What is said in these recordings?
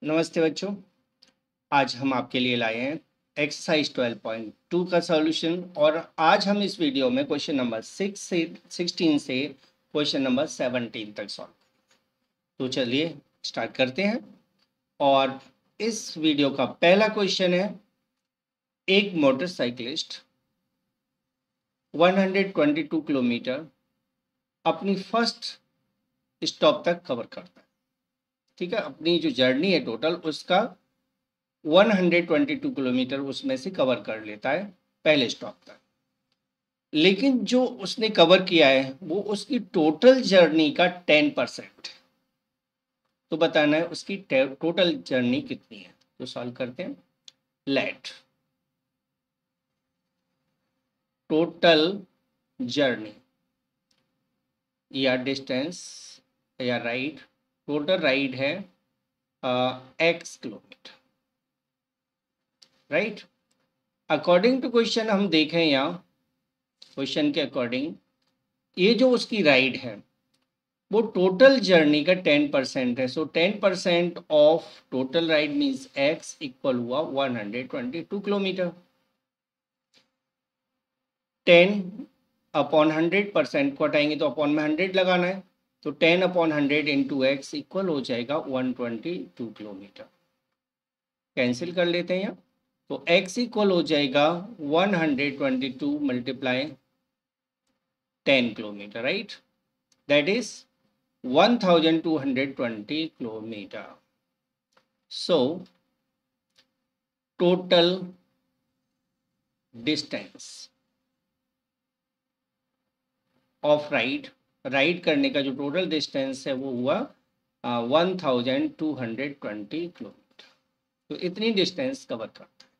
नमस्ते बच्चों। आज हम आपके लिए लाए हैं एक्सरसाइज 12.2 का सॉल्यूशन और आज हम इस वीडियो में क्वेश्चन नंबर 6 से 16 से क्वेश्चन नंबर 17 तक सॉल्व। तो चलिए स्टार्ट करते हैं। और इस वीडियो का पहला क्वेश्चन है, एक मोटरसाइकिलिस्ट 122 किलोमीटर अपनी फर्स्ट स्टॉप तक कवर करता है। ठीक है, अपनी जो जर्नी है टोटल उसका 122 किलोमीटर उसमें से कवर कर लेता है पहले स्टॉप तक। लेकिन जो उसने कवर किया है वो उसकी टोटल जर्नी का 10% है। तो बताना है उसकी टोटल जर्नी कितनी है। तो सॉल्व करते हैं। लेट टोटल जर्नी या डिस्टेंस या राइड, टोटल राइड है x kilometre, right. According to question हम देखें यहाँ, क्वेश्चन के अकॉर्डिंग ये जो उसकी राइड है वो टोटल जर्नी का 10% है। सो 10% of total ride means x equal हुआ 122 किलोमीटर। 10 अपॉन 100% को हटाएंगे तो अपॉन में 100 लगाना है, तो 10 अपॉन 100 इंटू एक्स इक्वल हो जाएगा 122 किलोमीटर। कैंसिल कर लेते हैं यहाँ, तो x इक्वल हो जाएगा 122 multiply 10 kilometre, right. That is 1220 kilometer. So total distance of ride करने का जो टोटल डिस्टेंस है वो हुआ 1220 किलोमीटर। तो इतनी डिस्टेंस कवर करता है।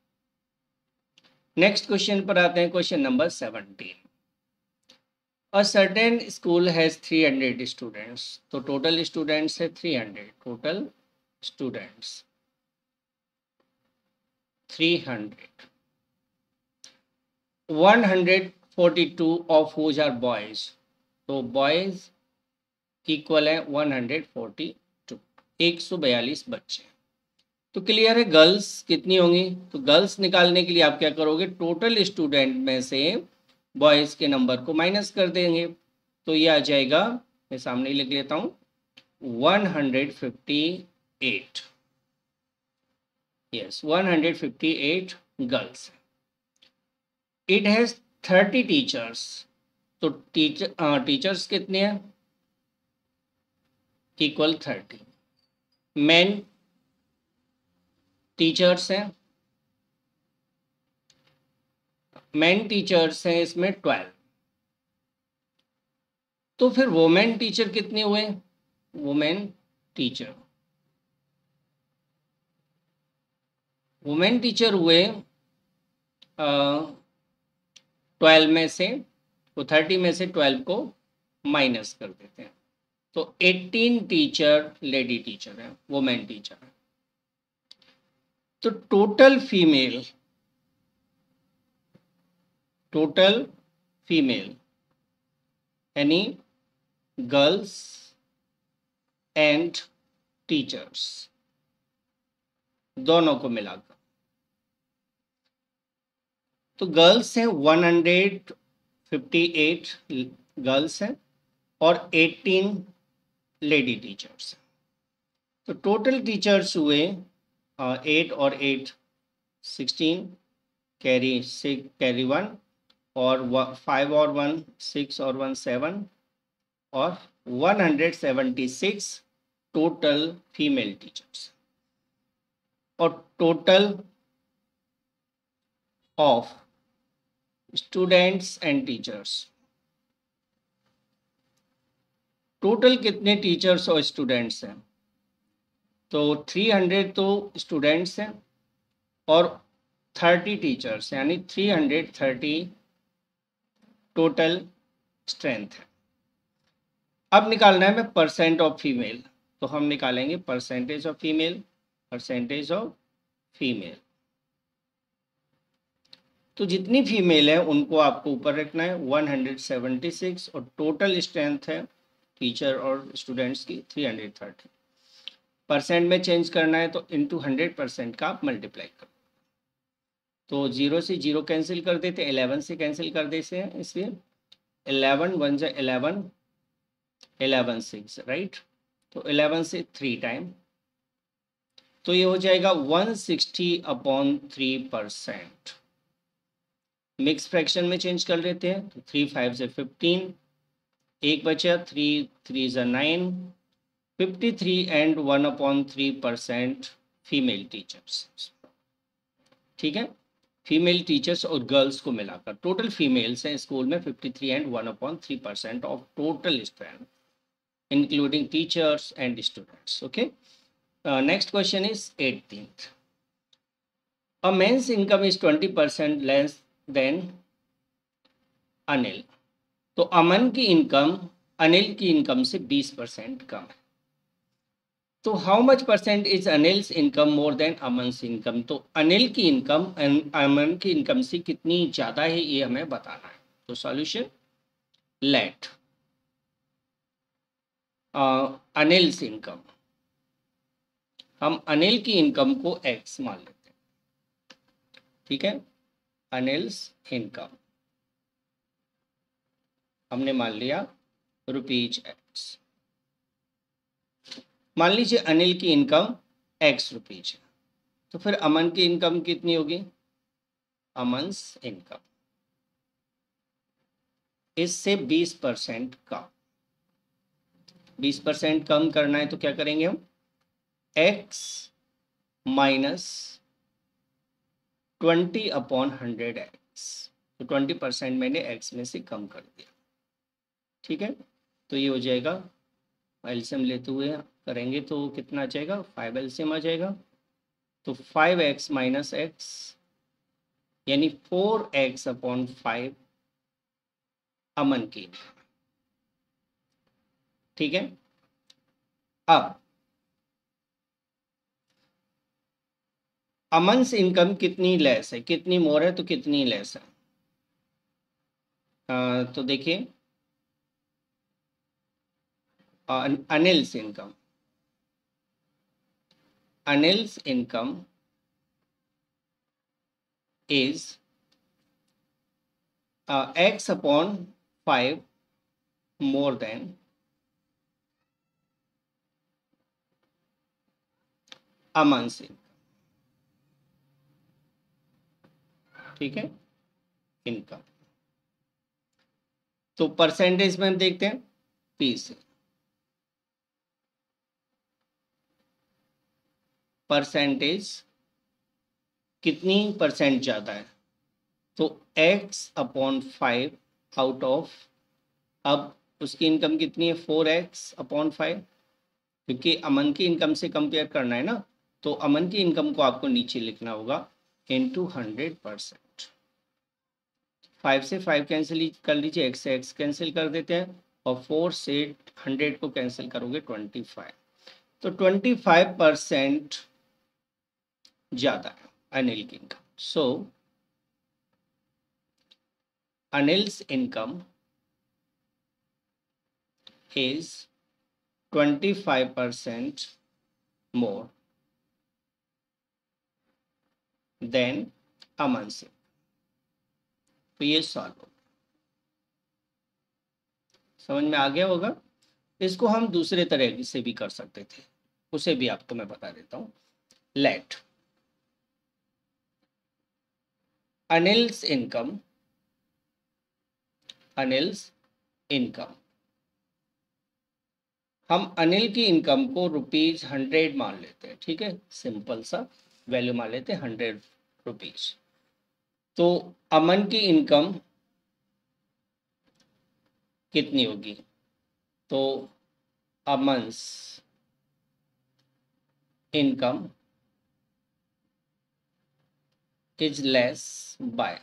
नेक्स्ट क्वेश्चन पर आते हैं, question number 17। A certain school has 300 students. तो टोटल स्टूडेंट्स है 300, total students 300, 142 of whose are boys. तो बॉयज इक्वल है 142, 142 बच्चे। तो क्लियर है गर्ल्स कितनी होंगी। तो गर्ल्स निकालने के लिए आप क्या करोगे, टोटल स्टूडेंट में से बॉयज के नंबर को माइनस कर देंगे। तो ये आ जाएगा, मैं सामने लिख लेता हूँ, 158। Yes, 158 girls. It has 30 teachers. तो टीचर्स कितने हैं, इक्वल 30। मेन टीचर्स हैं, मेन टीचर्स हैं इसमें 12। तो फिर वुमेन टीचर कितने हुए, वुमेन टीचर हुए 12 में से, तो 30 में से 12 को माइनस कर देते हैं। तो 18 टीचर लेडी टीचर है, वुमेन टीचर है। तो टोटल फीमेल यानी गर्ल्स एंड टीचर्स दोनों को मिलाकर, तो गर्ल्स हैं 158 गर्ल्स हैं और 18 लेडी टीचर्स हैं। तो टोटल टीचर्स हुए 8 और 8 16, कैरी 1 और 5 और 1 6 और 1 7 और 176 टोटल फीमेल टीचर्स। और total of students and teachers, total कितने टीचर्स और स्टूडेंट्स हैं। तो 300 तो स्टूडेंट्स हैं और 30 टीचर्स, यानी 330 टोटल स्ट्रेंथ है। अब निकालना है मैं परसेंट ऑफ फीमेल, तो हम निकालेंगे परसेंटेज ऑफ फीमेल। तो जितनी फीमेल है उनको आपको ऊपर रखना है 176 और टोटल स्ट्रेंथ है टीचर और स्टूडेंट्स की 330। परसेंट में चेंज करना है तो इंटू 100% का आप मल्टीप्लाई करो। तो 0 से 0 कैंसिल कर देते, 11 से कैंसिल कर देते हैं, इसलिए 11 1 जा 11, 11 6 राइट। तो 11 से 3 टाइम, तो ये हो जाएगा 160/3%। मिक्स फ्रैक्शन में चेंज कर लेते हैं, तो 3 5 से 15, एक बचा 3 3 जा 9, 53 एंड 1/3% फीमेल टीचर्स। ठीक है, फीमेल टीचर्स और गर्ल्स को मिलाकर टोटल फीमेल्स हैं स्कूल में 53 and 1/3% of total strength including teachers and students. Okay, next question is 18th। A man's income is 20% less than Anil. तो अमन की इनकम अनिल की इनकम से 20% कम है। तो how much percent is Anil's income more than Aman's income. तो अनिल की इनकम अमन की इनकम से कितनी ज़्यादा है ये हमें बताना है। तो सॉल्यूशन, लेट अनिल्स इनकम, हम अनिल की इनकम को x मान लेते हैं। ठीक है, अनिल्स इनकम हमने मान लिया ₹x। मान लीजिए अनिल की इनकम ₹x है, तो फिर अमन की इनकम कितनी होगी। अमन्स इनकम इससे 20% कम। 20% कम करना है तो क्या करेंगे हम, x माइनस 20/100x। तो 20% मैंने x में से कम कर दिया। ठीक है, तो ये हो जाएगा, एलसीएम लेते हुए करेंगे तो कितना आ जाएगा, 5 एलसीएम आ जाएगा। तो 5x माइनस x यानी 4x/5 अमन की। ठीक है, अब अमन्स इनकम कितनी लेस है, कितनी मोर है तो कितनी लेस है। तो देखिए Anil's income, Anil's income is x/5 more than Aman's income. ठीक है, इनकम तो परसेंटेज में हम देखते हैं P से, परसेंटेज कितनी परसेंट ज़्यादा है, तो x/5 आउट ऑफ, अब उसकी इनकम कितनी है 4x/5, क्योंकि अमन की इनकम से कंपेयर करना है ना, तो अमन की इनकम को आपको नीचे लिखना होगा इंटू 100%। 5 से 5 कैंसिल कर लीजिए, x से x कैंसिल कर देते हैं, और 4 से 100 को कैंसिल करोगे 25। तो 25% ज़्यादा है अनिल की income. So Anil's income is 25% more than अमन से। तो ये सॉल्व हो, समझ में आ गया होगा। इसको हम दूसरे तरह से भी कर सकते थे, उसे भी आपको मैं बता देता हूँ। Let Anil's income, Anil's income, हम अनिल की इनकम को ₹100 मान लेते हैं। ठीक है, सिंपल सा वैल्यू मान लेते हैं ₹100। तो अमन की इनकम कितनी होगी, तो Aman's income is less by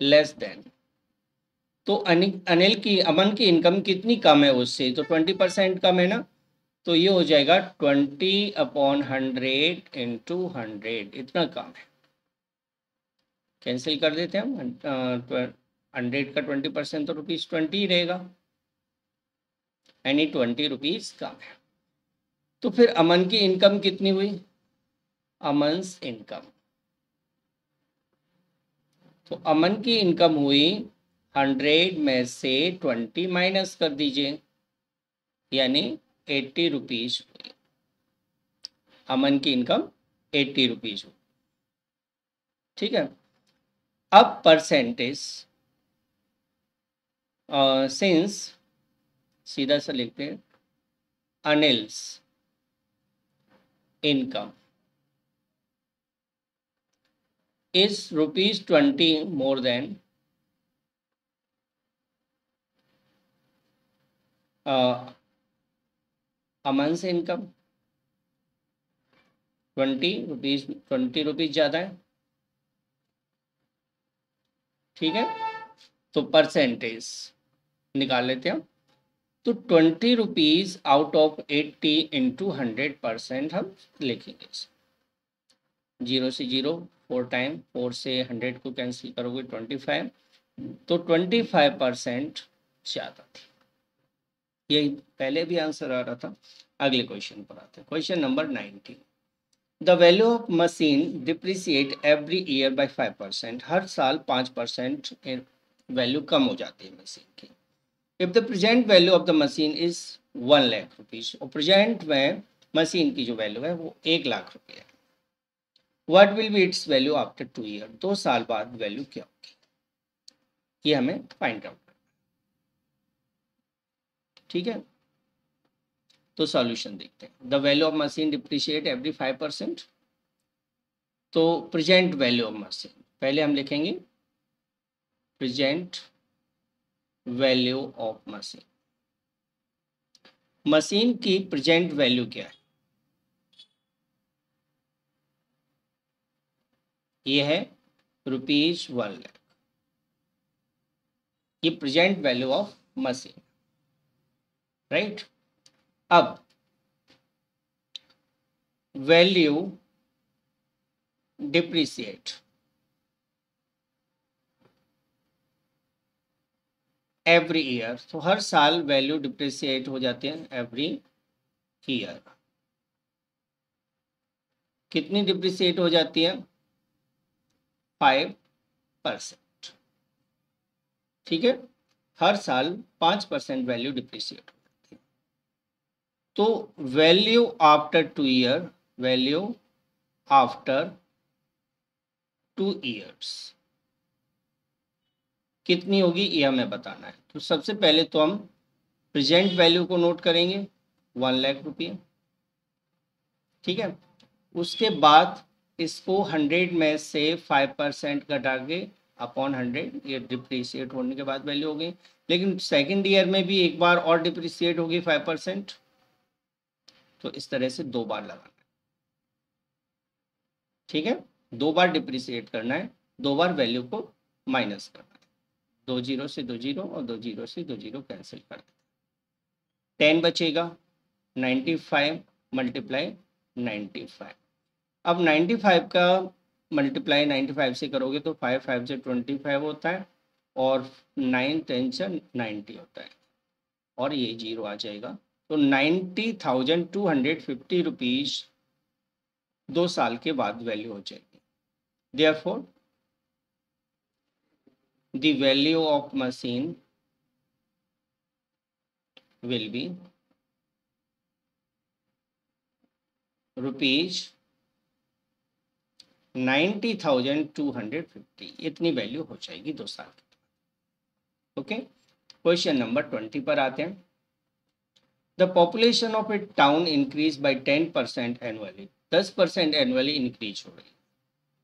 less than, तो अनिल की अमन की इनकम कितनी कम है उससे, तो 20% कम है ना, तो ये हो जाएगा 20/100 इंटू 100, इतना कम है। कैंसिल कर देते हैं हम, 100 का 20% तो ₹20 ही रहेगा, यानी ₹20 कम है। तो फिर अमन की इनकम कितनी हुई? अमन्स इनकम, तो अमन की इनकम हुई 100 में से 20 माइनस कर दीजिए, यानी 80 रुपीज हुई। अमन की इनकम 80 रुपीज हुई। ठीक है, अब परसेंटेज, सिंस, सीधा सा लिखते हैं, Anil's income is ₹20 more than Aman's income. 20 rupees ज़्यादा है। ठीक है, तो परसेंटेज निकाल लेते हैं। तो 20 रुपीज आउट ऑफ 80 इंटू 100% हम लिखेंगे। 0 से 0 4 टाइम, 4 से 100 को कैंसिल करोगे 25, तो 25% ज़्यादा थी। यही पहले भी आंसर आ रहा था। अगले क्वेश्चन पर आते हैं, question number 19। The value of machine depreciate every year by 5%। हर साल 5% वैल्यू कम हो जाती है मशीन की। If the present value of the machine is 1 lakh rupees, और प्रेजेंट में मशीन की जो वैल्यू है वो 1 लाख रुपये है। What will be its value after 2 year, 2 साल बाद वैल्यू क्या होगी, ये हमें फाइंड आउट करना। ठीक है, तो सॉल्यूशन देखते हैं। The value of machine depreciate every 5%। तो प्रेजेंट वैल्यू ऑफ मशीन पहले हम लिखेंगे, present value of machine. Machine की प्रेजेंट वैल्यू क्या है? ये है ₹1 लाख। ये present value of machine, right. अब वैल्यू डिप्रिसिएट एवरी ईयर, तो हर साल वैल्यू डिप्रिसिएट हो जाती है एवरी ईयर। कितनी डिप्रिसिएट हो जाती है? 5%। ठीक है, हर साल 5% वैल्यू डिप्रिसिएट हो जाती है। तो value after 2 year, value after 2 years कितनी होगी ये हमें बताना है। तो सबसे पहले तो हम प्रेजेंट वैल्यू को नोट करेंगे, 1 लाख रुपये। ठीक है, उसके बाद इसको 100 में से 5% घटा के अपॉन 100, ये डिप्रिसिएट होने के बाद वैल्यू हो गई। लेकिन सेकंड ईयर में भी एक बार और डिप्रिसिएट होगी 5%, तो इस तरह से 2 बार लगाना है। ठीक है, 2 बार डिप्रिसिएट करना है, 2 बार वैल्यू को माइनस करना है। 2 जीरो से 2 जीरो और 2 जीरो से 2 जीरो कैंसिल कर देते हैं, 10 बचेगा। 95 मल्टीप्लाई 95। अब 95 का मल्टीप्लाई 95 से करोगे तो 5 5 से 25 होता है, और 9 10 से 90 होता है, और ये 0 आ जाएगा। तो 90,250 रुपीज 2 साल के बाद वैल्यू हो जाएगी। Therefore the value of machine will be ₹90,250। इतनी वैल्यू हो जाएगी 2 साल की। ओके, क्वेश्चन नंबर 20 पर आते हैं। The population of A town increase by 10% annually, 10% annually increase हो रही।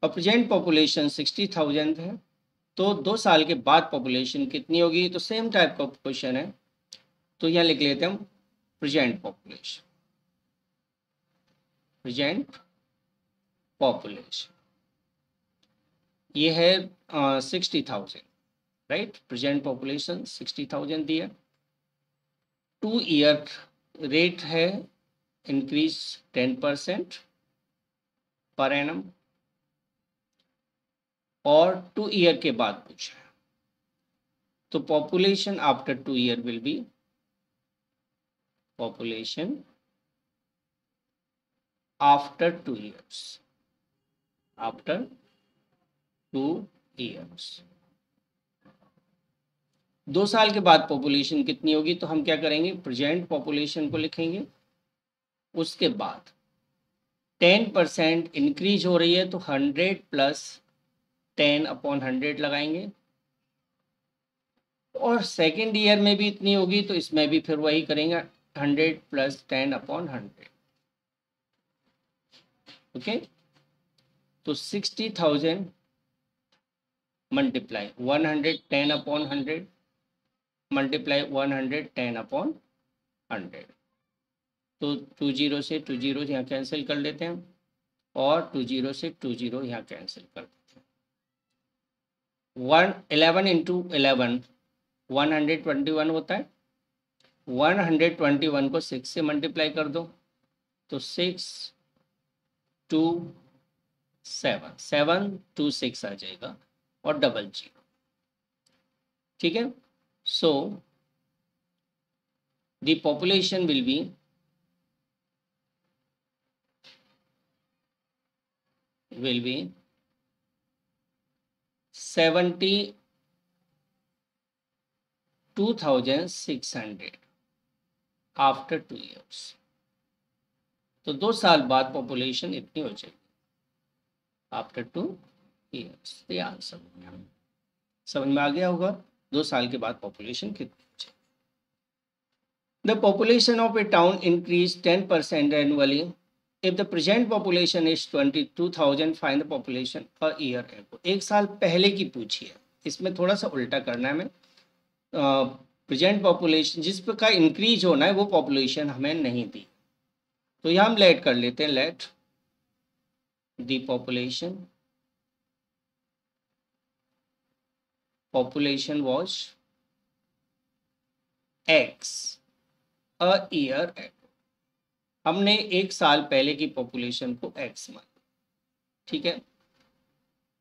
और प्रेजेंट पॉपुलेशन 60,000 है, तो 2 साल के बाद पॉपुलेशन कितनी होगी? तो सेम टाइप का क्वेश्चन है, तो यहाँ लिख लेते हैं हम प्रेजेंट पॉपुलेशन। प्रेजेंट पॉपुलेशन ये है 60,000, राइट। प्रेजेंट पॉपुलेशन 60,000 दिया। 2 ईयर रेट है इंक्रीज 10% पर एनम, और 2 ईयर के बाद पूछा है। तो population after 2 year will be, population after 2 years, after 2 years। 2 साल के बाद पॉपुलेशन कितनी होगी, तो हम क्या करेंगे, प्रेजेंट पॉपुलेशन को लिखेंगे, उसके बाद 10% इंक्रीज हो रही है तो 100 प्लस 10/100 लगाएंगे, और सेकेंड ईयर में भी इतनी होगी तो इसमें भी फिर वही करेंगे, 100 प्लस 10/100। ओके, तो 60,000 मल्टीप्लाई 110/100 मल्टीप्लाई 110/100, तो 2 जीरो से 2 जीरो यहाँ कैंसिल कर लेते हैं, और 2 जीरो से 2 जीरो यहाँ कैंसिल कर देते हैं। 11 इंटू 11 121 होता है, 121 को 6 से मल्टीप्लाई कर दो, तो 6 2 7 7 2 6 आ जाएगा, और डबल जीरो। ठीक है, so the population will be will be 72,600 after 2 years। तो 2 साल बाद पॉपुलेशन इतनी हो जाएगी आफ्टर 2 years। ये आंसर हो गया, समझ में आ गया होगा 2 साल के बाद पॉपुलेशन कितनी हो जाएगी। The population of A town increase 10% annually if the present population is 22,000, find the population a year ago। एक साल पहले की पूछी है, इसमें थोड़ा सा उल्टा करना है हमें, प्रेजेंट पॉपुलेशन जिस पर का इंक्रीज होना है वो पॉपुलेशन हमें नहीं दी, तो यहाँ हम लेट कर लेते हैं, let the population was x a year ago. हमने एक साल पहले की पॉपुलेशन को एक्स माना, ठीक है।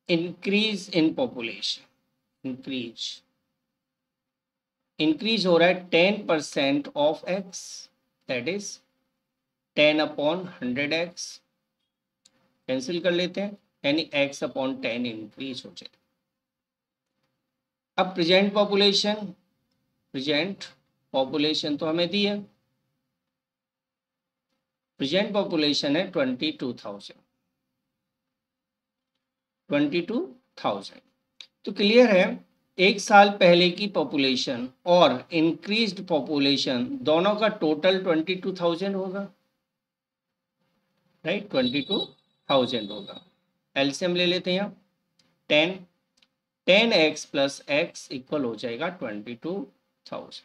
इंक्रीज इन पॉपुलेशन, इंक्रीज हो रहा है 10% of x, that is 10/100x, cancel कर लेते हैं, यानी x/10 इंक्रीज हो जाए। अब प्रेजेंट पॉपुलेशन तो हमें दी है, प्रेजेंट पॉपुलेशन है 22,000। तो क्लियर है, एक साल पहले की पॉपुलेशन और इंक्रीज्ड पॉपुलेशन दोनों का टोटल 22,000 होगा, राइट, 22,000 होगा। एलसीएम ले लेते हैं, 10x प्लस x इक्वल हो जाएगा 22,000।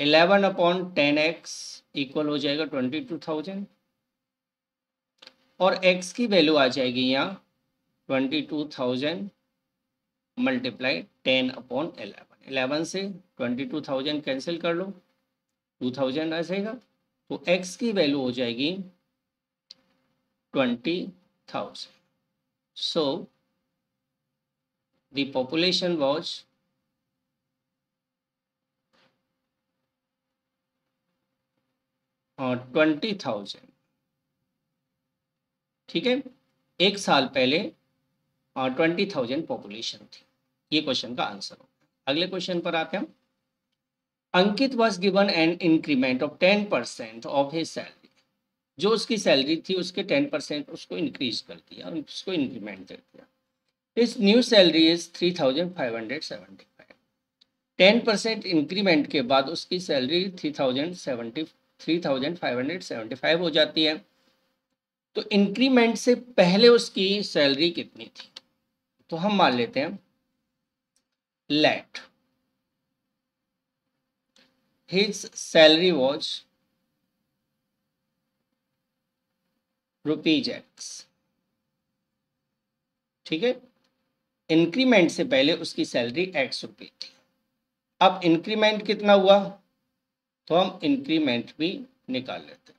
11/10x इक्वल हो जाएगा 22,000, और x की वैल्यू आ जाएगी यहाँ 22,000 मल्टीप्लाई 10/11। 11 से 22,000 कैंसिल कर लो, 2,000 आ जाएगा, तो x की वैल्यू हो जाएगी 20,000। So the population was 20,000। ठीक है, एक साल पहले 20,000 पॉपुलेशन थी। ये क्वेश्चन का आंसर होगा। अगले क्वेश्चन पर आते हैं। Ankit was given an increment of 10% of his salary. जो उसकी सैलरी थी उसके 10% उसको इंक्रीज कर दिया, उसको इंक्रीमेंट दे दिया। His new salary is 3,575। 10% increment के बाद उसकी सैलरी 3,575 हो जाती है। तो इंक्रीमेंट से पहले उसकी सैलरी कितनी थी, तो हम मान लेते हैं late his salary was ₹X। ठीक है, इंक्रीमेंट से पहले उसकी सैलरी X रुपये थी। अब इंक्रीमेंट कितना हुआ, तो हम इंक्रीमेंट भी निकाल लेते हैं।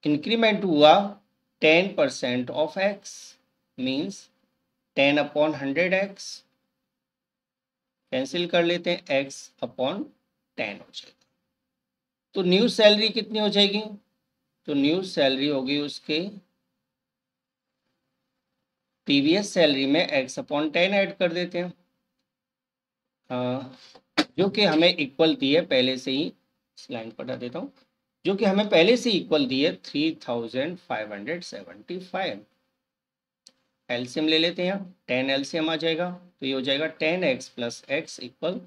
इंक्रीमेंट हुआ 10% of x means 10/100x, cancel कर लेते हैं, x/10 हो जाएगा। तो न्यू सैलरी कितनी हो जाएगी? तो न्यू सैलरी होगी उसके प्रीवियस सैलरी में x/10 ऐड कर देते हैं, जो कि हमें इक्वल दी है पहले से ही। इस लाइन को हटा देता हूँ, जो कि हमें पहले से इक्वल दी है 3575। एलसीएम ले लेते हैं, यहाँ 10 एलसीएम आ जाएगा, तो ये हो जाएगा 10x + x =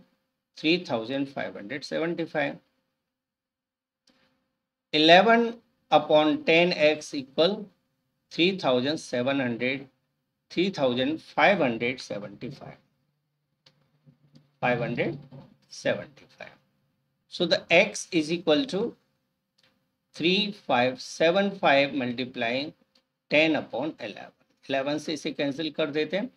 3575। 11/10x = 3575। 575. So the x is equal to 3575 multiplying 10/11। 11 से इसे कैंसिल कर देते हैं।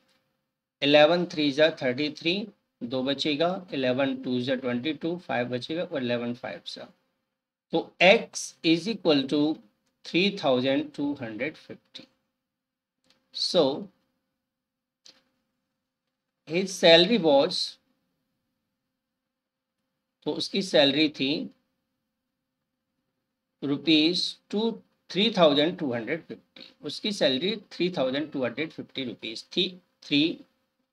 11 3 ज़ा 33, 2 बचेगा, 11 2 ज़ा 22, 5 बचेगा, और 11 5 ज़ा, तो x is equal to 3250। So his salary was, तो उसकी सैलरी थी ₹3250। उसकी सैलरी 3250 रुपीज़ थी।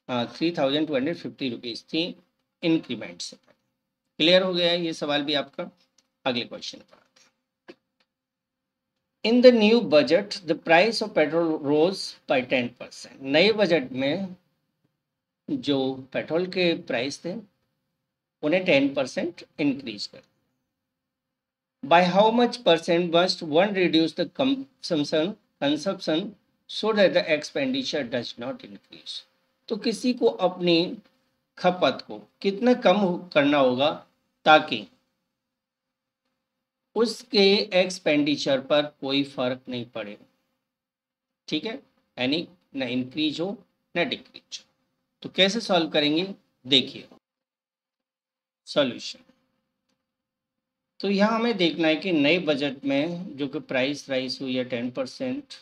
3250 रुपीज़ थी इंक्रीमेंट से। क्लियर हो गया है ये सवाल भी आपका? अगले क्वेश्चन पर आते हैं। In the new budget the price of petrol rose by 10%। नए बजट में जो पेट्रोल के प्राइस थे उन्हें 10% इंक्रीज कर। By how much percent must one reduce the consumption so that the expenditure does not increase? तो किसी को अपनी खपत को कितना कम करना होगा ताकि उसके एक्सपेंडिचर पर कोई फर्क नहीं पड़े। ठीक है, यानी न इंक्रीज हो न डिक्रीज हो। तो कैसे सॉल्व करेंगे, देखिए सॉल्यूशन। तो यहाँ हमें देखना है कि नए बजट में जो कि प्राइस राइज हुई है 10%,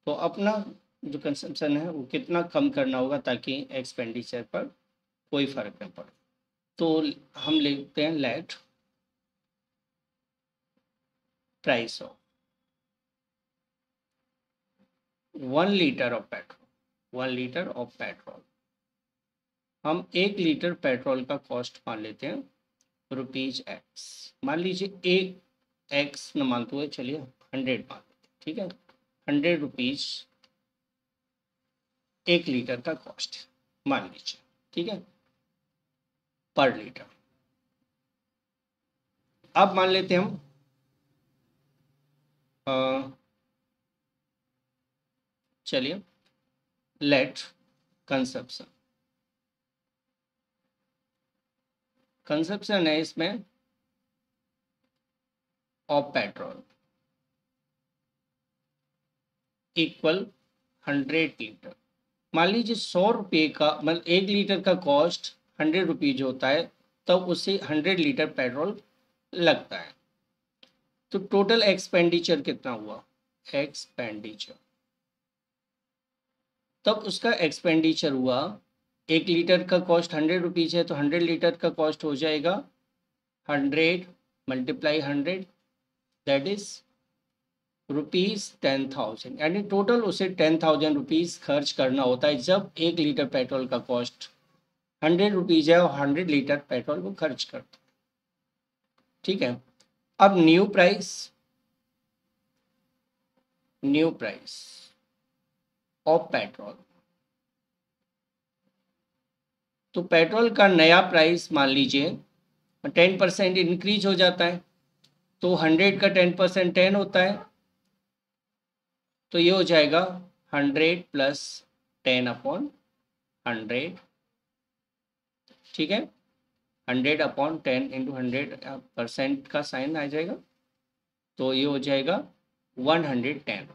तो अपना जो कंजम्पशन है वो कितना कम करना होगा ताकि एक्सपेंडिचर पर कोई फर्क न पड़े। तो हम लिखते हैं late price of 1 litre of petrol. 1 litre of petrol, हम 1 लीटर पेट्रोल का कॉस्ट मान लेते हैं ₹x। मान लीजिए एक x न मानते हुए चलिए 100 मान लेते, ठीक है। 100 रुपीज 1 लीटर का कॉस्ट मान लीजिए, ठीक है, पर लीटर। अब मान लेते हैं हम चलिए लेट कंजप्शन है इसमें ऑफ पेट्रोल इक्वल 100 लीटर। मान लीजिए 100 रुपये का मतलब 1 लीटर का कॉस्ट 100 रुपीज होता है, तब उसे 100 लीटर पेट्रोल लगता है। तो टोटल एक्सपेंडिचर कितना हुआ, एक्सपेंडिचर, तब उसका एक्सपेंडिचर हुआ 1 लीटर का कॉस्ट 100 रुपीज है, तो 100 लीटर का कॉस्ट हो जाएगा 100 × 100, दैट इज ₹10,000। यानी टोटल उसे 10,000 रुपीज़ खर्च करना होता है जब 1 लीटर पेट्रोल का कॉस्ट 100 रुपीज़ है और 100 लीटर पेट्रोल को खर्च करता है। ठीक है, अब न्यू प्राइस ऑफ पेट्रोल, तो पेट्रोल का नया प्राइस मान लीजिए 10% इंक्रीज हो जाता है, तो 100 का 10% 10 होता है, तो ये हो जाएगा 100 + 10/100। ठीक है, 100/10 × 100% का साइन आ जाएगा, तो ये हो जाएगा 110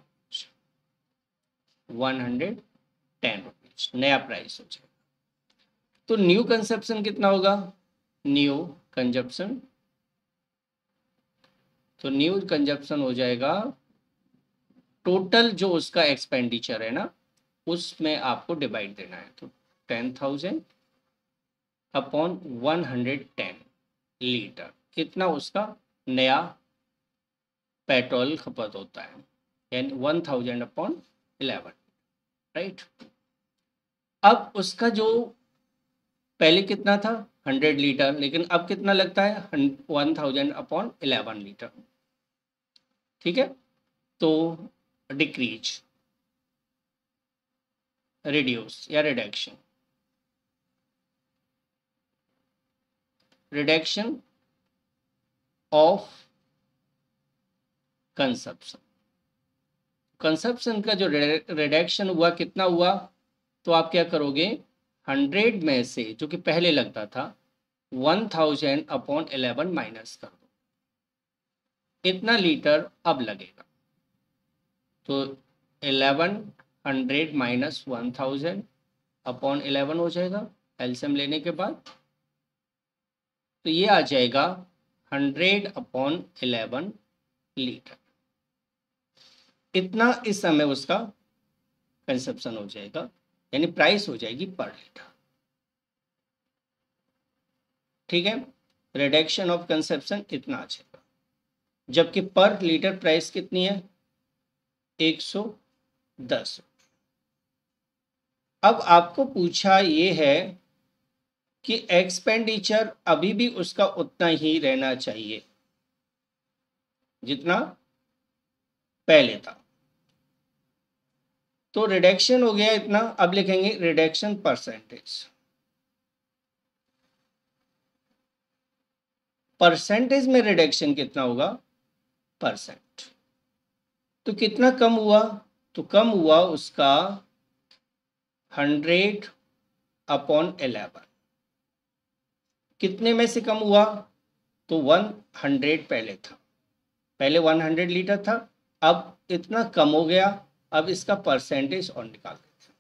रुपीज नया प्राइस हो जाएगा। तो न्यू कंजप्शन कितना होगा, न्यू कंजप्शन, तो न्यू कंजप्शन हो जाएगा टोटल जो उसका एक्सपेंडिचर है ना उसमें आपको डिवाइड देना है, तो 10,000/110 लीटर, कितना उसका नया पेट्रोल खपत होता है, यानी 1000/11, राइट। अब उसका जो पहले कितना था 100 लीटर, लेकिन अब कितना लगता है 1000/11 लीटर, ठीक है। तो डिक्रीज, रिड्यूस या reduction, reduction of consumption, consumption का जो रिडक्शन हुआ कितना हुआ, तो आप क्या करोगे 100 में से जो कि पहले लगता था 1000/11 माइनस कर दो, इतना लीटर अब लगेगा। तो 1100 माइनस 1000/11 हो जाएगा एलसीएम लेने के बाद, तो ये आ जाएगा 100/11 लीटर। इतना इस समय उसका कंजप्शन हो जाएगा, यानी प्राइस हो जाएगी पर लीटर, ठीक है। रिडक्शन ऑफ कंजप्शन इतना आ जाएगा, जबकि पर लीटर प्राइस कितनी है 110। अब आपको पूछा ये है कि एक्सपेंडिचर अभी भी उसका उतना ही रहना चाहिए जितना पहले था, तो रिडक्शन हो गया इतना। अब लिखेंगे रिडक्शन परसेंटेज, परसेंटेज में रिडक्शन कितना होगा परसेंट, तो कितना कम हुआ, तो कम हुआ उसका 100/11, कितने में से कम हुआ, तो 100 पहले था, पहले 100 लीटर था, अब इतना कम हो गया, अब इसका परसेंटेज और निकाल देते हैं।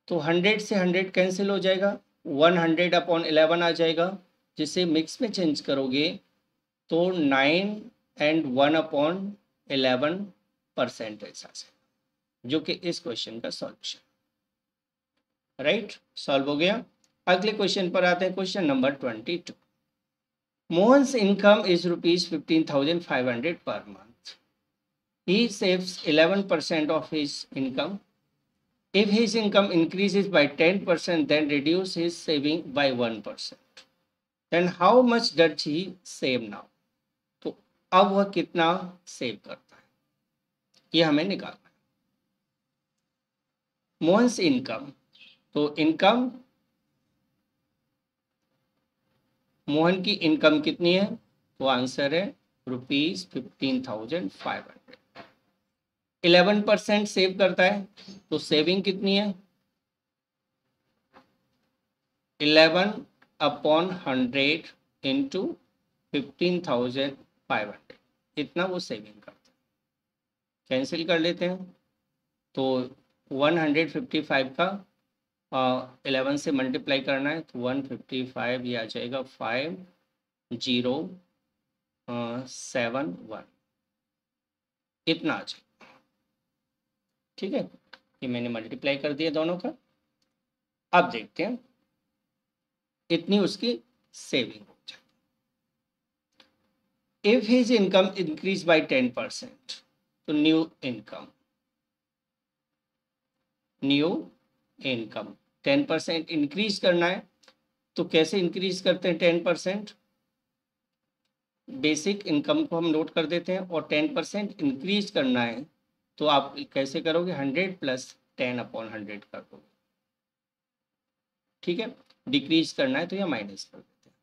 तो 100 से 100 कैंसिल हो जाएगा, 100/11 आ जाएगा, जिसे मिक्स में चेंज करोगे तो 9 and 1/11 परसेंटेज आ जाएगा, जो कि इस क्वेश्चन का सॉल्यूशन, राइट, सॉल्व हो गया। अगले क्वेश्चन पर आते हैं, question number 22। Mohan's income is ₹15,500 per month. He saves 11% of his income. If his income increases by 10%, then reduce his saving by 1%. Then how much does he save now? तो अब वह कितना सेव करता है, ये हमें निकालना है। मोहन्स इनकम, तो इनकम, मोहन की इनकम कितनी है, तो आंसर है ₹15,500। 11% सेव करता है, तो सेविंग कितनी है 11/100 इंटू 15,500, इतना वो सेविंग करता है। कैंसिल कर लेते हैं, तो 155 का 11 से मल्टीप्लाई करना है, तो 155 ये आ जाएगा 5071, इतना आ जाएगा, ठीक है। ये मैंने मल्टीप्लाई कर दिया दोनों का। अब देखते हैं इतनी उसकी सेविंग हो जाए। If his income increase by 10%, तो न्यू इनकम 10% इंक्रीज करना है, तो कैसे इंक्रीज करते हैं 10%, बेसिक इनकम को हम नोट कर देते हैं, और 10% इंक्रीज करना है तो आप कैसे करोगे 100 + 10/100 कर दोगे, ठीक है। डिक्रीज करना है तो यह माइनस कर देते हैं,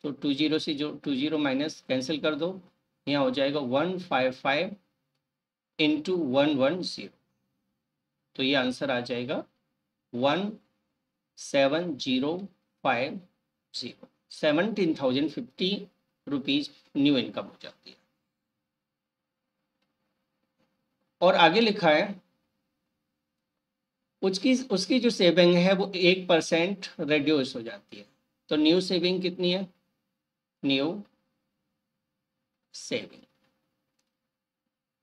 तो 20 से जो 20 माइनस कैंसिल कर दो, यहाँ हो जाएगा 155 इंटू 110, तो ये आंसर आ जाएगा 17050, 17,050 रुपीज न्यू इनकम हो जाती है। और आगे लिखा है उसकी जो सेविंग है वो 1% रिड्यूस हो जाती है, तो न्यू सेविंग कितनी है, न्यू सेविंग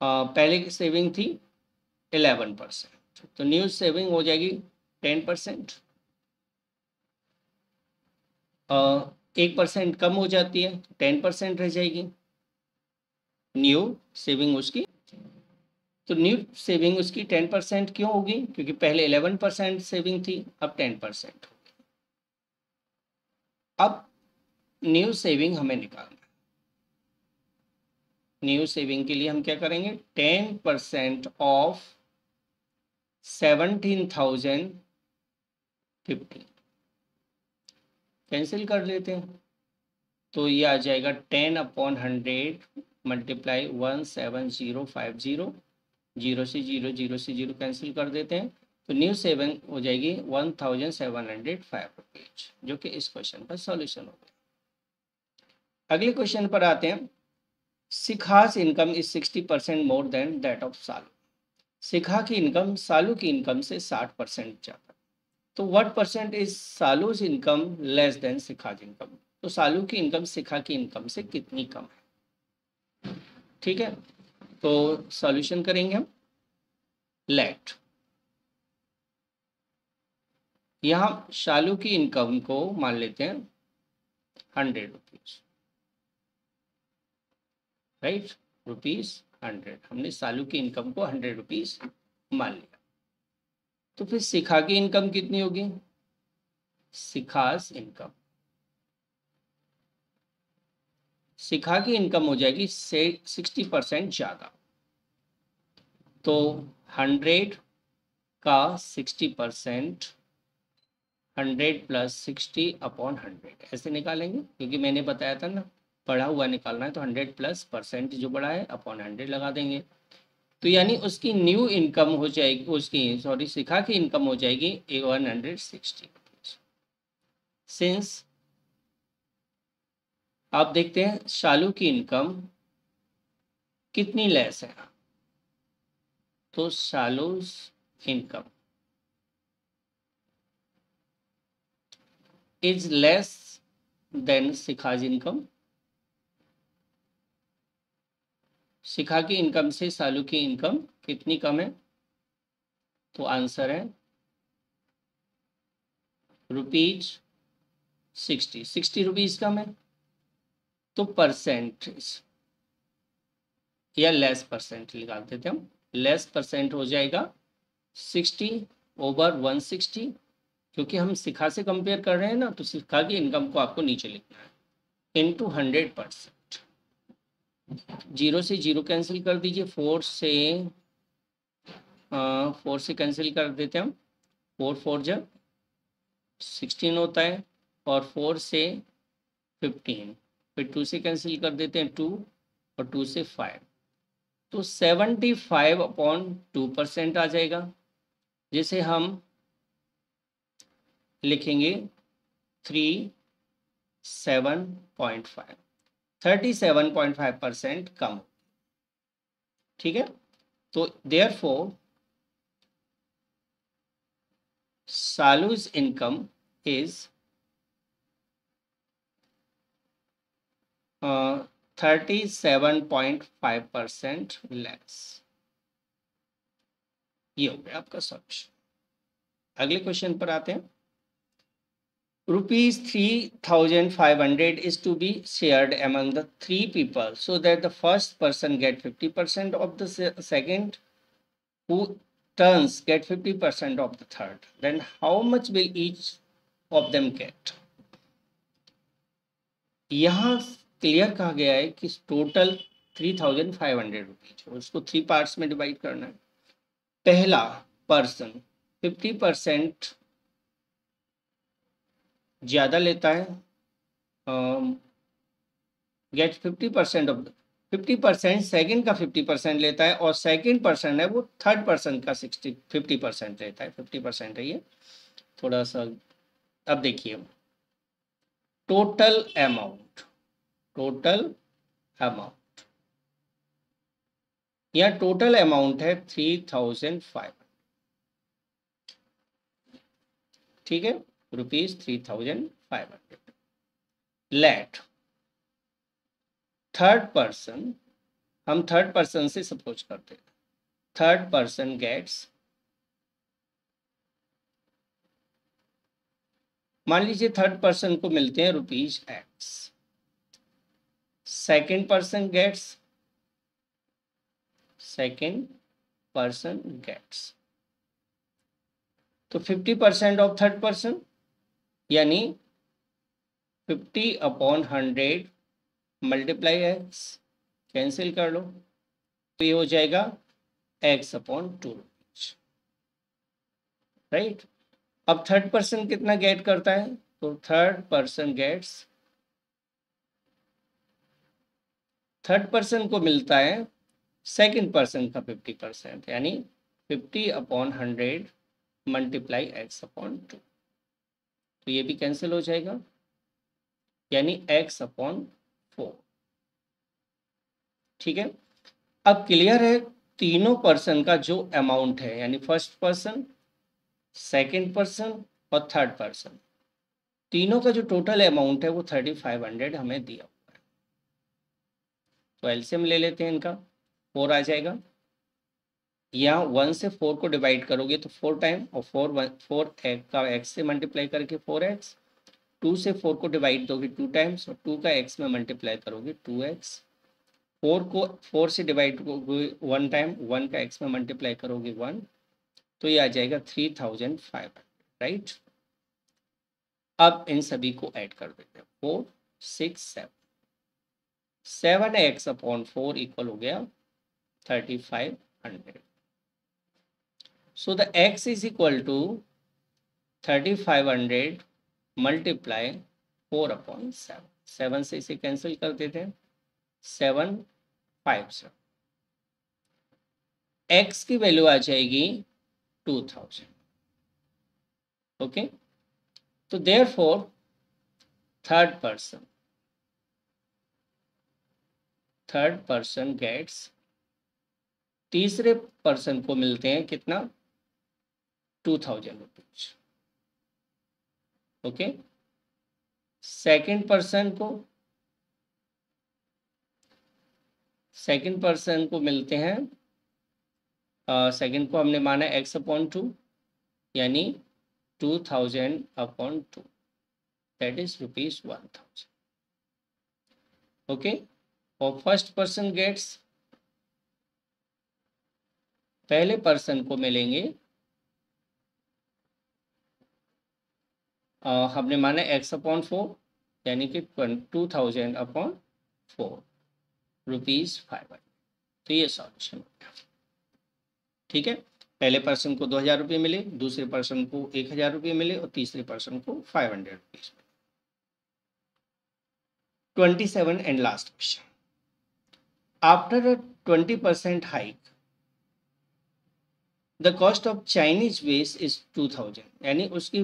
पहले सेविंग थी 11%, तो न्यू सेविंग हो जाएगी 10%। 1% कम हो जाती है, 10% रह जाएगी न्यू सेविंग उसकी। तो न्यू सेविंग उसकी 10% क्यों होगी? क्योंकि पहले 11% सेविंग थी, अब 10% होगी। अब न्यू सेविंग हमें निकालना है। न्यू सेविंग के लिए हम क्या करेंगे? 10% ऑफ 17,050 कैंसिल कर लेते हैं, तो ये आ जाएगा 10/100 मल्टीप्लाई 17050, 0 से 0 कैंसिल कर देते हैं, तो न्यू सेविंग हो जाएगी 1705 रुपीज, जो कि इस क्वेश्चन का सॉल्यूशन होगा। अगले क्वेश्चन पर आते हैं। Shikha's income is 60% more than that of Salu. Shikha की इनकम सालू की इनकम से 60% ज़्यादा। तो what percent is Salu's income less than Shikha's income? तो सालू की इनकम शिखा की इनकम से कितनी कम है? ठीक है, तो सॉल्यूशन करेंगे हम। लेट यहाँ शालू की इनकम को मान लेते हैं 100 रुपीज, राइट, ₹100। हमने सालू की इनकम को 100 रुपीज मान लिया। तो फिर शिखा की इनकम कितनी होगी? शिखा's इनकम, शिखा की इनकम हो जाएगी से 60% ज़्यादा। तो 100 का 60%, 100 + 60/100 ऐसे निकालेंगे, क्योंकि मैंने बताया था ना बढ़ा हुआ निकालना है, तो 100+% जो बढ़ा है अपॉन 100 लगा देंगे। तो यानी उसकी न्यू इनकम हो जाएगी, उसकी सॉरी शिखा की इनकम हो जाएगी 160 रुपीज। सिंस आप देखते हैं शालू की इनकम कितनी लेस है, तो Shalu's income is less than Shikha's income. Shikha की इनकम से सालू की इनकम कितनी कम है? तो आंसर है ₹60 रुपीज कम है। तो परसेंटेज या लेस परसेंट निकाल देते हम। लेस परसेंट हो जाएगा 60/160, क्योंकि हम शिखा से कंपेयर कर रहे हैं ना, तो शिखा की इनकम को आपको नीचे लिखना है, इनटू 100%। 0 से 0 कैंसिल कर दीजिए, 4 से कैंसिल कर देते हैं हम। 4 जब 16 होता है, और 4 से 15, फिर 2 से कैंसिल कर देते हैं 2, और 2 से 5, तो 75/2% आ जाएगा, जिसे हम लिखेंगे 37.5, 37.5% कम। ठीक है, तो देयरफॉर सालू's इनकम इज 37.5% लेस। ये हो गया आपका सॉल्यूशन। अगले क्वेश्चन पर आते हैं। ₹3,500 is to be shared among the 3 people, so that the first person get 50% of the second, who turns get 50% of the third. Then how much will each of them get? यहाँ clear कहा गया है कि total 3,500 rupees, उसको 3 parts में divide करना है। पहला पर्सन 50% ज़्यादा लेता है, गेट 50% ऑफ 50%, सेकेंड का 50% लेता है, और सेकेंड पर्सन है वो थर्ड पर्सन का 50% लेता है। 50% है ये, थोड़ा सा। अब देखिए टोटल अमाउंट, या टोटल अमाउंट है 3,500, ठीक है, ₹3,500। लेट थर्ड पर्सन, हम थर्ड पर्सन से सपोज करते हैं, थर्ड पर्सन गेट्स मान लीजिए थर्ड पर्सन को मिलते हैं rupees x, second person gets तो 50% ऑफ थर्ड पर्सन, यानी 50/100 मल्टीप्लाई एक्स, कैंसिल कर लो, तो ये हो जाएगा x/2, राइट। अब थर्ड पर्सन कितना गेट करता है, तो थर्ड पर्सन को मिलता है सेकंड पर्सन का 50%, यानी 50/100 मल्टीप्लाई x/2, तो ये भी कैंसिल हो जाएगा, यानी x/4। ठीक है, अब क्लियर है तीनों पर्सन का जो अमाउंट है, यानी फर्स्ट पर्सन, सेकंड पर्सन और थर्ड पर्सन, तीनों का जो टोटल अमाउंट है वो 3500 हमें दिया हुआ है। तो एलसीएम ले लेते हैं इनका, 4 आ जाएगा। यहाँ 1 से 4 को डिवाइड करोगे तो 4 टाइम, और 4 का x से मल्टीप्लाई करके 4x, 2 से 4 को डिवाइड दोगे 2 टाइम्स, और 2 का x में मल्टीप्लाई करोगे 2x, 4 को 4 से डिवाइड करोगे 1 टाइम, 1 का x में मल्टीप्लाई करोगे 1, तो ये आ जाएगा 3500, राइट। अब इन सभी को ऐड कर देते हैं, 4 6 7, 7x/4 इक्वल हो गया 3500। So the x is equal to 3500 multiply 4/7, 7 से इसे कैंसिल कर देते हैं, 7 5 x की वैल्यू आ जाएगी 2000। ओके, तो देयरफॉर थर्ड पर्सन गेट्स, तीसरे पर्सन को मिलते हैं कितना, 2000 रुपीज। ओके, सेकंड पर्सन को मिलते हैं, सेकंड को हमने माना x/2, यानी 2000/2, दैट इज ₹1000। ओके, और फर्स्ट पर्सन गेट्स, पहले पर्सन को मिलेंगे, हमने माना x/4, यानी कि 2000/4, ₹500। तो ये सॉल्यूशन हो गया। ठीक है, पहले पर्सन को 2000 रुपये मिले, दूसरे पर्सन को 1000 रुपये मिले, और तीसरे पर्सन को 500 रुपीज मिले। 27 and last question, after a 20% hike the cost of Chinese vest is 2000, यानी उसकी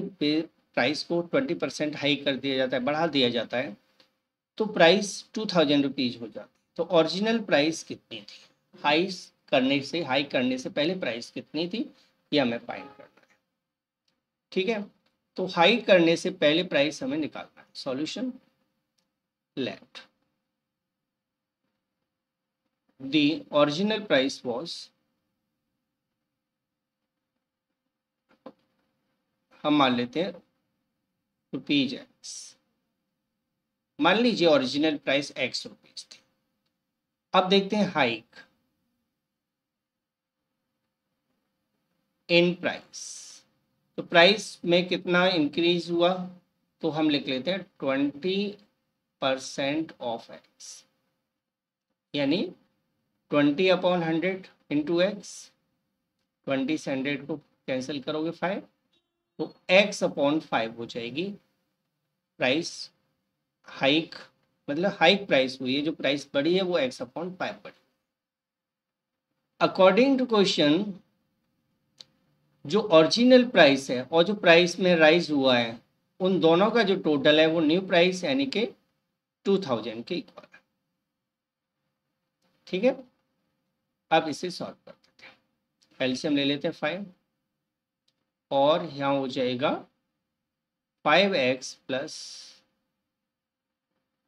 प्राइस को 20% हाइक कर दिया जाता है, बढ़ा दिया जाता है, तो प्राइस 2000 रुपीज हो जाती है। तो ओरिजिनल प्राइस कितनी थी, हाइक करने से पहले प्राइस कितनी थी, ये हमें फाइंड करना है। ठीक है, तो हाइक करने से पहले प्राइस हमें निकालना है। Solution, let the original price was, हम मान लेते हैं रुपीज एक्स, मान लीजिए ओरिजिनल प्राइस एक्स रुपीज थी। अब देखते हैं हाइक इन प्राइस, तो प्राइस में कितना इंक्रीज हुआ, तो हम लिख लेते हैं 20% ऑफ एक्स, यानी 20/100 इंटू एक्स, 20 से 100 को कैंसिल करोगे 5, तो x/5 हो जाएगी प्राइस हाइक, मतलब हाइक प्राइस हुई है, जो प्राइस बढ़ी है वो x/5 बढ़ी। अकॉर्डिंग टू क्वेश्चन, जो ओरिजिनल प्राइस है और जो प्राइस में राइज हुआ है, उन दोनों का जो टोटल है वो न्यू प्राइस यानी कि 2000 के इक्वल है। ठीक है, अब इसे सॉल्व कर देते हैं, एलसीएम ले लेते हैं 5, और यहाँ हो जाएगा 5x प्लस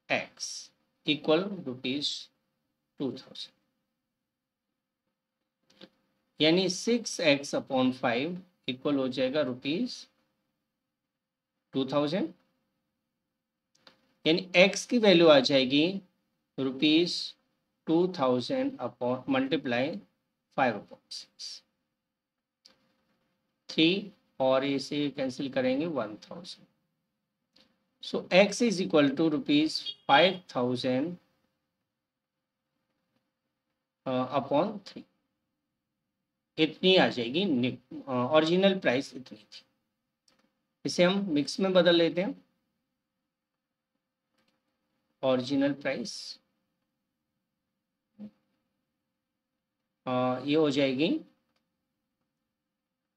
x इक्वल ₹2000, यानी 6x/5 इक्वल हो जाएगा 2000, यानी x की वैल्यू आ जाएगी ₹2000 अपॉन मल्टीप्लाई 5/6, 3 और इसे कैंसिल करेंगे 1000. So x is equal to ₹5000 upon 3. इतनी आ जाएगी, ओरिजिनल प्राइस इतनी थी. इसे हम मिक्स में बदल लेते हैं. ओरिजिनल प्राइस ये हो जाएगी,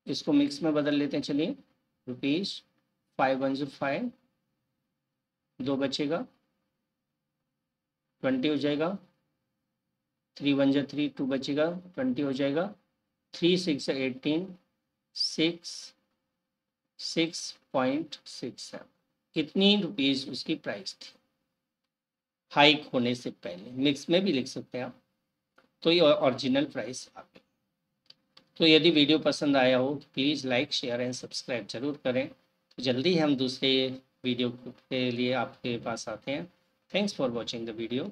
इसको मिक्स में बदल लेते हैं. चलिए, ₹5 2 बचेगा, 20 हो जाएगा. 3 × 3 2 बचेगा, 20 हो जाएगा. 3 6 18, 6.67. कितनी रुपीस उसकी प्राइस थी हाइक होने से पहले. मिक्स में भी लिख सकते हैं आप. तो ये ओरिजिनल प्राइस आ गई. तो यदि वीडियो पसंद आया हो तो please like share and subscribe जरूर करें. तो जल्दी हम दूसरे वीडियो के लिए आपके पास आते हैं. Thanks for watching the video.